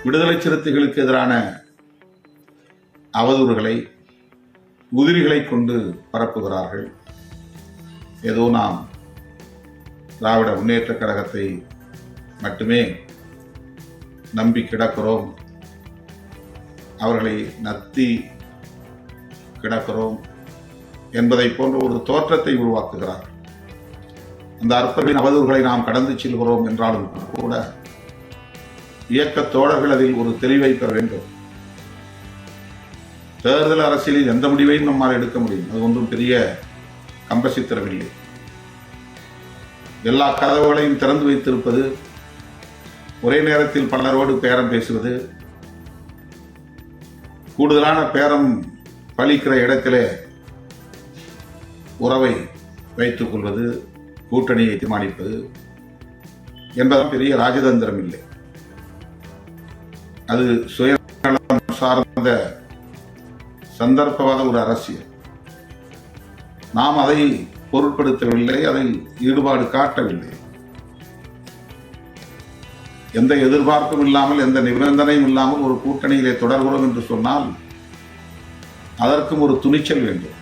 விடுதலை சிறுத்தைகளுக்கு எதிரான அவதூறுகளை உதிரிகளை கொண்டு பரப்புகிறார்கள். ஏதோ நாம் திராவிட முன்னேற்ற கழகத்தை மட்டுமே நம்பி கிடக்கிறோம், அவர்களை நத்தி கிடக்கிறோம் என்பதை போன்ற ஒரு தோற்றத்தை உருவாக்குகிறார். அந்த அற்பர்களின் அவதூறுகளை நாம் கடந்து செல்கிறோம் என்றாலும் கூட இயக்க தோழர்கள் அதில் ஒரு தெளிவை பெற வேண்டும். தேர்தல் அரசியலில் எந்த முடிவையும் நம்மால் எடுக்க முடியும், அது ஒன்றும் பெரிய கம்பசித்திரமில்லை. எல்லா கதவுகளையும் திறந்து வைத்திருப்பது, ஒரே நேரத்தில் பலரோடு பேரம் பேசுவது, கூடுதலான பேரம் பலிக்கிற இடத்திலே உறவை வைத்துக் கொள்வது, கூட்டணியை தீர்மானிப்பது என்பதும் பெரிய ராஜதந்திரம் இல்லை. அது சுயநலம் சார்ந்த சந்தர்ப்பவாத ஒரு அரசியல். நாம் அதை பொருட்படுத்தவில்லை, அதில் ஈடுபாடு காட்டவில்லை. எந்த எதிர்பார்ப்பும் இல்லாமல், எந்த நிபந்தனையும் இல்லாமல் ஒரு கூட்டணியிலே தொடர்கிறோம் என்று சொன்னால் அதற்கும் ஒரு துணிச்சல் வேண்டும்,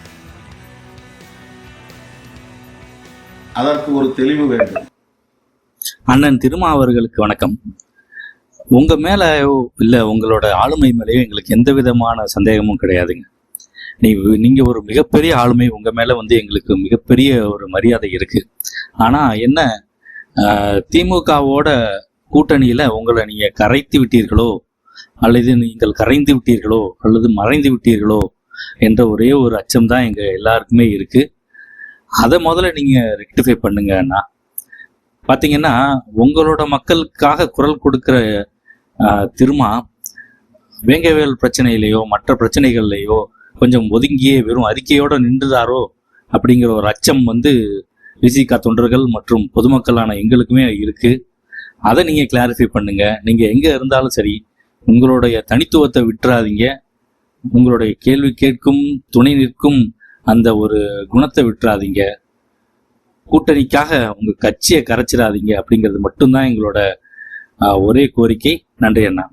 அதற்கு ஒரு தெளிவு வேண்டும். அண்ணன் திருமா அவர்களுக்கு வணக்கம். உங்க மேல இல்ல உங்களோட ஆளுமை மேலேயும் எங்களுக்கு எந்த விதமான சந்தேகமும் கிடையாதுங்க. நீங்க ஒரு மிகப்பெரிய ஆளுமை, உங்க மேல எங்களுக்கு மிகப்பெரிய ஒரு மரியாதை இருக்கு. ஆனா என்ன, திமுகவோட கூட்டணியில உங்களை நீங்க கரைத்து விட்டீர்களோ, அல்லது நீங்கள் கரைந்து விட்டீர்களோ, அல்லது மறைந்து விட்டீர்களோ என்ற ஒரே ஒரு அச்சம் தான் எங்க எல்லாருக்குமே இருக்கு. அதை முதல்ல நீங்க ரெக்டிஃபை பண்ணுங்க. அண்ணா பாத்தீங்கன்னா, உங்களோட மக்களுக்காக குரல் கொடுக்கிற திருமா வேங்கவேல் பிரச்சனையிலையோ மற்ற பிரச்சனைகள்லையோ கொஞ்சம் ஒதுங்கியே வெறும் அறிக்கையோட நின்றுதாரோ அப்படிங்கிற ஒரு அச்சம் விசிக தொண்டர்கள் மற்றும் பொதுமக்களான எங்களுக்குமே இருக்கு. அதை நீங்க கிளாரிஃபை பண்ணுங்க. நீங்க எங்க இருந்தாலும் சரி, உங்களுடைய தனித்துவத்தை விட்டுறாதீங்க. உங்களுடைய கேள்வி கேட்கும் துணை நிற்கும் அந்த ஒரு குணத்தை விட்டுறாதீங்க. கூட்டணிக்காக உங்க கட்சியை கரைச்சிடாதீங்க அப்படிங்கிறது மட்டும்தான் எங்களோட ஒரே கோரிக்கை. நன்றி அண்ணா.